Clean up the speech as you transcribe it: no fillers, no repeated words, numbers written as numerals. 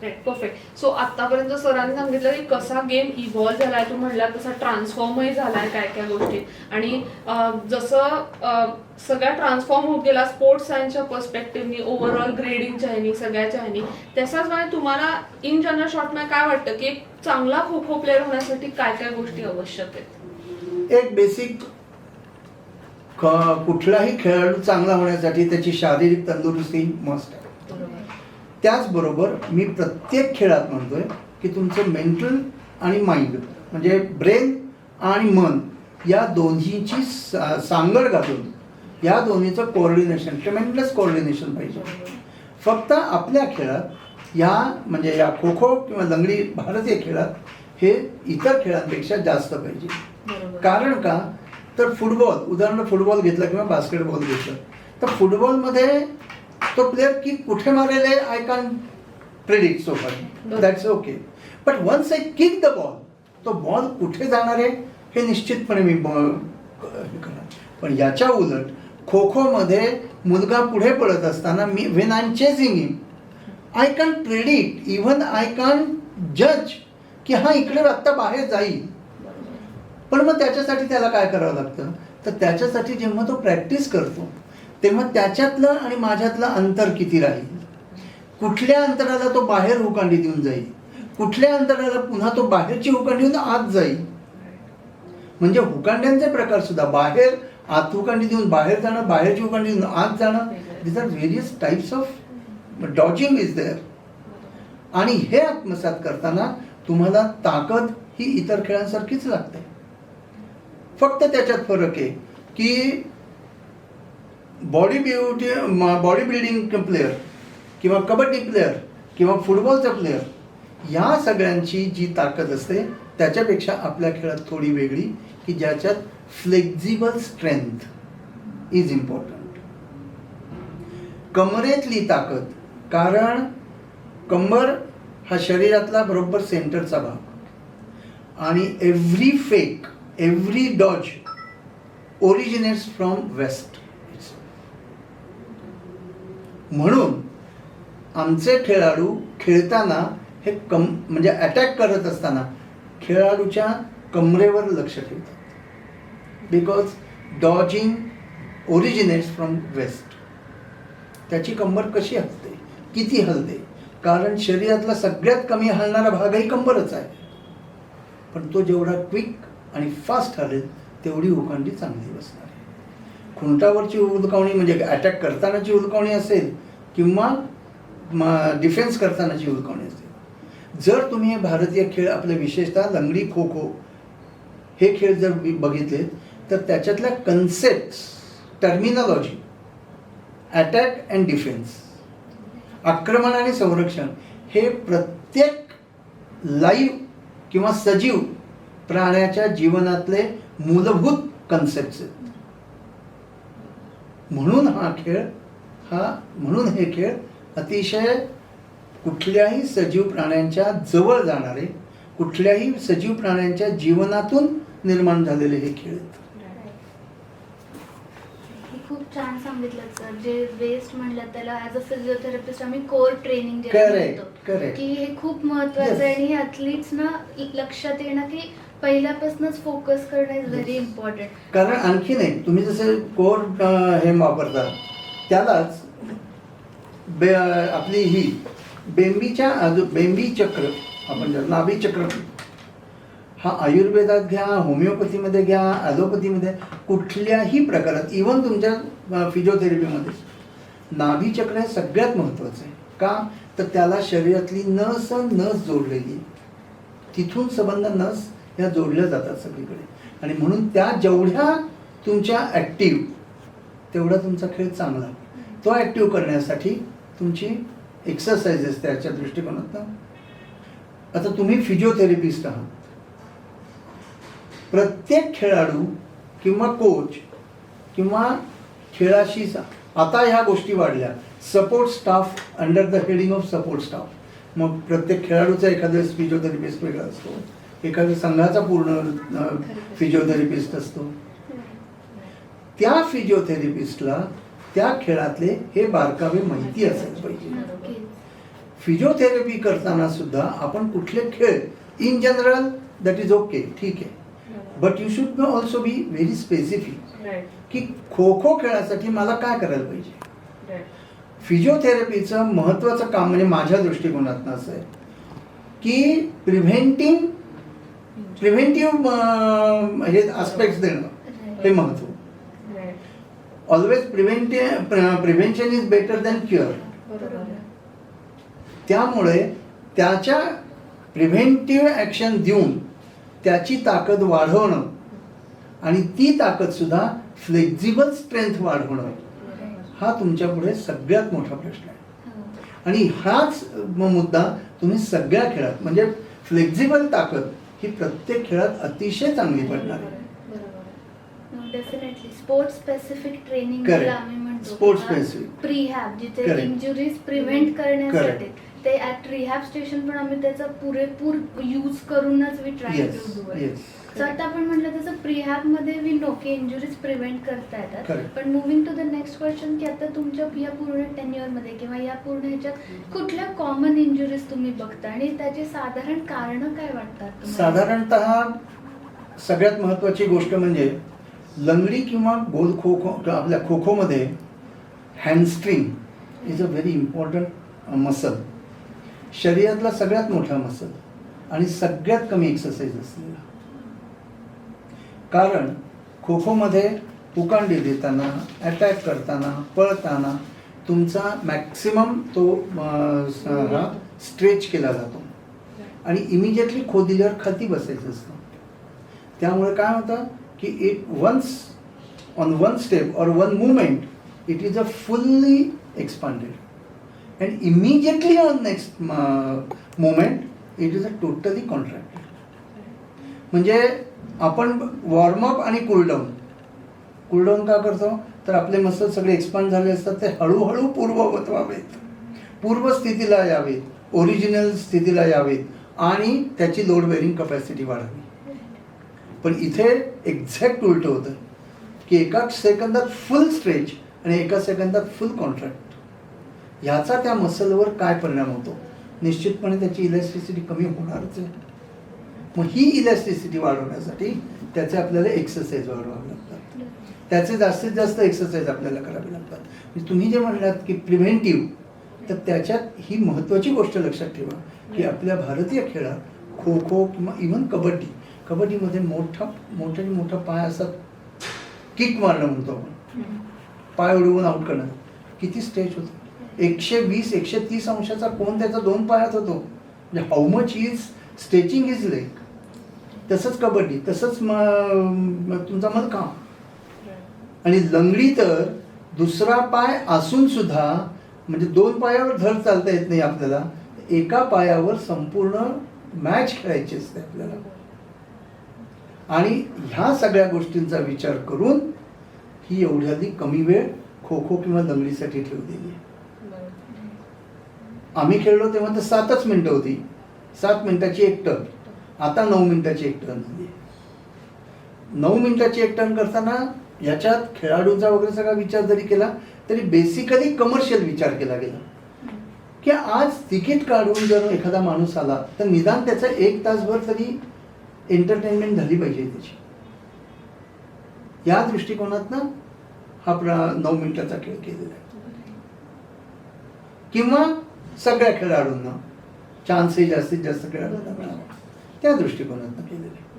Perfect. So आतापर्यंत सरांनी सांगितलं की कसा गेम इव्हॉल्व्ह झालाय, तू म्हणला तसा ट्रान्सफॉर्मही झालाय काय काय गोष्टी. आणि जसं सगळा ट्रान्सफॉर्म होत गेला स्पोर्ट्स सायन्सच्या पर्स्पेक्टिव्हनी, ओव्हरऑल ग्रेडिंगच्या ह्यानी, सगळ्याच्या ह्यानी, तसाच म्हणजे तुम्हाला इन जनरल शॉर्टमध्ये काय वाटतं की एक चांगला खो खो प्लेअर होण्यासाठी काय काय गोष्टी आवश्यक आहेत? एक बेसिक, कुठलाही खेळाडू चांगला होण्यासाठी त्याची शारीरिक तंदुरुस्ती मस्ट आहे. त्याचबरोबर मी प्रत्येक खेळात म्हणतोय की तुमचं मेंटल आणि माइंड म्हणजे ब्रेन आणि मन या दोन्हीची सांगड घालून या दोन्हीचं कोऑर्डिनेशन, ट्रेमेंडस कोऑर्डिनेशन पाहिजे. फक्त आपल्या खेळात या म्हणजे या खो खो किंवा लंगडी भारतीय खेळात हे इतर खेळांपेक्षा जास्त पाहिजे. कारण का तर फुटबॉल, उदाहरण फुटबॉल घेतला किंवा बास्केटबॉल घेतलं तर फुटबॉलमध्ये तो प्लेअर की कुठे मारेल I can predict so far, that's okay. But once I kick the ball, तो बॉल कुठे जाणार आहे हे निश्चितपणे मी करणार. पण याच्या उलट खो खोमध्ये मुलगा पुढे पळत असताना मी when I am chasing him I can predict, even I can जज की हा इकडे आत्ता बाहेर जाईल. पण मग त्याच्यासाठी त्याला काय करावं लागतं तर त्याच्यासाठी जेव्हा तो प्रॅक्टिस करतो तेव्हा त्याच्यातलं आणि माझ्यातलं अंतर किती राहील, कुठल्या अंतराला तो बाहेर हुकांडी देऊन जाईल, कुठल्या अंतराला पुन्हा तो बाहेरची हुकांडी देऊन आत जाईल. म्हणजे हुकांड्यांचे प्रकार सुद्धा बाहेर आत हुकांडी देऊन बाहेर जाणं, बाहेरची हुकांडी देऊन आत जाणं, these are various types of dodging is there. आणि हे आत्मसात करताना तुम्हाला ताकद ही इतर खेळांसारखीच लागते. फक्त त्याच्यात फरक आहे की बॉडी बिल्डिंग प्लेअर किंवा कबड्डी प्लेअर किंवा फुटबॉलचा प्लेअर या सगळ्यांची जी ताकद असते त्याच्यापेक्षा आपल्या खेळात थोडी वेगळी की ज्याच्यात फ्लेक्झिबल स्ट्रेंथ इज इम्पॉर्टंट. कमरेतली ताकद, कारण कंबर हा शरीरातला बरोबर सेंटरचा भाग आणि every fake, every dodge originates from waist. म्हणून आमचे खेळाडू खेळताना हे म्हणजे अटॅक करत असताना खेळाडूच्या कमरेवर लक्ष ठेवतात. Because dodging originates from waist. त्याची कंबर कशी हलते, किती हलते, कारण शरीरातला सगळ्यात कमी हलणारा भागही कंबरच आहे. पण तो जेवढा क्विक आणि फास्ट हलेल तेवढी उकांडी चांगली बसणार आहे. खुंटावरची उलकावणी म्हणजे अटॅक करतानाची उलकावणी असेल किंवा डिफेन्स करतानाची उलकावणी असेल. जर तुम्ही हे भारतीय खेळ आपले विशेषतः लंगडी, खो खो हे खेळ जर बघितले तर त्याच्यातल्या concepts, terminology, attack and defence, आक्रमण आणि संरक्षण हे प्रत्येक लाईव्ह किंवा सजीव प्राण्याच्या जीवनातले मूलभूत कन्सेप्ट्स आहेत. म्हणून हे खेळ अतिशय कुठल्याही सजीव प्राण्यांच्या जवळ जाणारे, कुठल्याही सजीव प्राण्यांच्या जीवनातून निर्माण झालेले हे खेळ आहेत. खूप छान सांगितलं सर. जे वेस्ट म्हणलं त्याला ॲज अ फिजिओथेरपिस्ट आम्ही कोर ट्रेनिंग जे म्हणतो की हे खूप महत्वाचं आहे. आणि ॲथलीट्सना लक्षात येणं की पहिल्यापासूनच फोकस करणं इज व्हेरी इम्पॉर्टंट. कारण आणखी नाही, तुम्ही जसे कोर हे वापरता त्यालाच आपली ही बेंबी चक्र, आपण जर नाभी चक्र हा आयुर्वेदात घ्या, होमिओपॅथीमध्ये घ्या, ॲलोपॅथीमध्ये, कुठल्याही प्रकारात, इव्हन तुमच्या फिजिओथेरपीमध्ये नाभी चक्र हे सगळ्यात महत्त्वाचं आहे. का तर त्याला शरीरातली नस जोडलेली, तिथून संबंध नस ह्या जोडल्या जातात सगळीकडे. आणि म्हणून त्या जेवढ्या तुमच्या ॲक्टिव्ह तेवढा तुमचा खेळ चांगला. तो ॲक्टिव्ह करण्यासाठी तुमची एक्सरसाइजेस त्याच्या दृष्टिकोनातून. आता तुम्ही फिजिओथेरपिस्ट आहात, प्रत्येक खेळाडू किंवा कोच किंवा खेळाशी आता ह्या गोष्टी वाढल्या, support staff under the heading of support staff. मग प्रत्येक खेळाडूचा एखादा फिजिओथेरपिस्ट वेगळा असतो, एखाद्या संघाचा पूर्ण फिजिओथेरपिस्ट असतो. त्या फिजिओथेरपिस्टला त्या खेळातले हे बारकावे माहिती असायला पाहिजे. फिजिओथेरपी करताना सुद्धा आपण कुठले खेळ in general that is okay, ठीक आहे, but you should also be very specific की खो खो खेळासाठी मला काय करायला पाहिजे. फिजिओथेरपीचं महत्त्वाचं काम म्हणजे माझ्या दृष्टिकोनातून असं आहे की प्रिव्हेंटिव्ह हे आस्पेक्ट्स देणं हे महत्त्व. Always prevention is better than cure. त्यामुळे त्याच्या प्रिव्हेंटिव्ह ॲक्शन देऊन त्याची ताकद वाढवणं आणि ती ताकद सुद्धा फ्लेक्झिबल स्ट्रेंथ वाढवणं हा तुमच्या पुढे सगळ्यात मोठा प्रश्न आहे. आणि हाच मुद्दा तुम्ही सगळ्या खेळात म्हणजे फ्लेक्झिबल ताकद ही प्रत्येक खेळात अतिशय चांगली पडणार आहे. डेफिनेटली स्पोर्ट्स स्पेसिफिक ट्रेनिंग आम्ही म्हणतो स्पोर्ट्स स्पेसिफिक प्रीहॅब जिथे इंजुरीज प्रिव्हेंट करण्यासाठी ते ॲट रिहॅब स्टेशन पण आम्ही त्याचा पुरेपूर यूज करूनच we try to do it. So आता आपण म्हटलं तसं प्रीहॅब मध्ये वी नो की इंजुरीज प्रिव्हेंट करता येतात. पण moving to the next question की आता तुमच्या या पूर्ण टेन्युअर मध्ये किंवा या पूर्ण ह्याच्यात कुठल्या कॉमन इंजुरीज तुम्ही बघता आणि त्याची साधारण कारणं काय वाटतात? साधारणतः सगळ्यात महत्त्वाची गोष्ट म्हणजे लंगडी किंवा गोल खो खो आपल्या खो खोमध्ये hamstring is a very important muscle. शरीरातला सगळ्यात मोठा मसल आणि सगळ्यात कमी एक्सरसाइज असलेला. कारण खो खोमध्ये उकांडी देताना अटॅक करताना पळताना तुमचा मॅक्सिमम तो स्ट्रेच केला जातो आणि इमिजिएटली खो दिल्यावर खाली बसायचं असतं. त्यामुळे काय होतं की it once on one step और one movement it is a fully expanded and immediately on next moment it is a totally contracted. म्हणजे आपण वॉर्मअप आणि कूलडाऊन का करतो तर आपले मसल सगळे एक्सपांड झाले असतात ते हळूहळू पूर्ववत व्हावेत, पूर्व स्थितीला यावेत, ओरिजिनल स्थितीला यावेत आणि त्याची लोड बेअरिंग कपॅसिटी वाढावी. पण इथे एक्झॅक्ट उलटं होतं की एका सेकंदात फुल स्ट्रेच आणि एका सेकंदात फुल कॉन्ट्रॅक्ट. ह्याचा त्या मसलवर काय परिणाम होतो? निश्चितपणे त्याची इलॅस्टिसिटी कमी होणारच आहे. मग ही इलॅस्टिसिटी वाढवण्यासाठी त्याचे आपल्याला एक्सरसाइज वाढवावे लागतात, त्याचे जास्तीत जास्त एक्सरसाइज आपल्याला करावे लागतात. तुम्ही जे म्हणलात की प्रिव्हेंटिव्ह, तर त्याच्यात ही महत्त्वाची गोष्ट लक्षात ठेवा की आपल्या भारतीय खेळात खो खो किंवा इव्हन कबड्डीमध्ये मोठा पाय असतात, किक मारणं म्हणतो आपण, पाय उडवून आउट करणं. किती स्ट्रेच होतं? 120-130 अंशाचा कोण त्याचा 2 पायात होतो. म्हणजे how much is stretching is leg. तसंच कबड्डी, तसंच तुमचा मलखांब. आणि लंगडी तर दुसरा पाय असून सुद्धा म्हणजे 2 पायावर धड चालता येत नाही आपल्याला, एका पायावर संपूर्ण मॅच खेळायची असते आपल्याला. आणि ह्या सगळ्या गोष्टींचा विचार करून ही एवढ्याली कमी वेळ खो खो किंवा लंगडीसाठी ठेवलेली आहे. आम्ही खेळलो तेव्हा तर 7च मिनिटं होती, 7 मिनिटाची एक टर्न. आता 9 मिनिटाची एक टर्न झाली. 9 मिनिटाची एक टर्न करताना याच्यात खेळाडूंचा वगैरे सगळा विचार जरी केला तरी बेसिकली कमर्शियल विचार केला गेला की आज तिकीट काढून जर एखादा माणूस आला तर निदान त्याचा 1 तासभर तरी एंटरटेनमेंट झाली पाहिजे त्याची. या दृष्टिकोनातनं हा 9 मिनिटाचा खेळ केलेला आहे. किंवा सगळ्या खेळाडूंना चान्सही जास्तीत जास्त खेळाडूंना मिळावा त्या दृष्टिकोनातनं केलेलं आहे.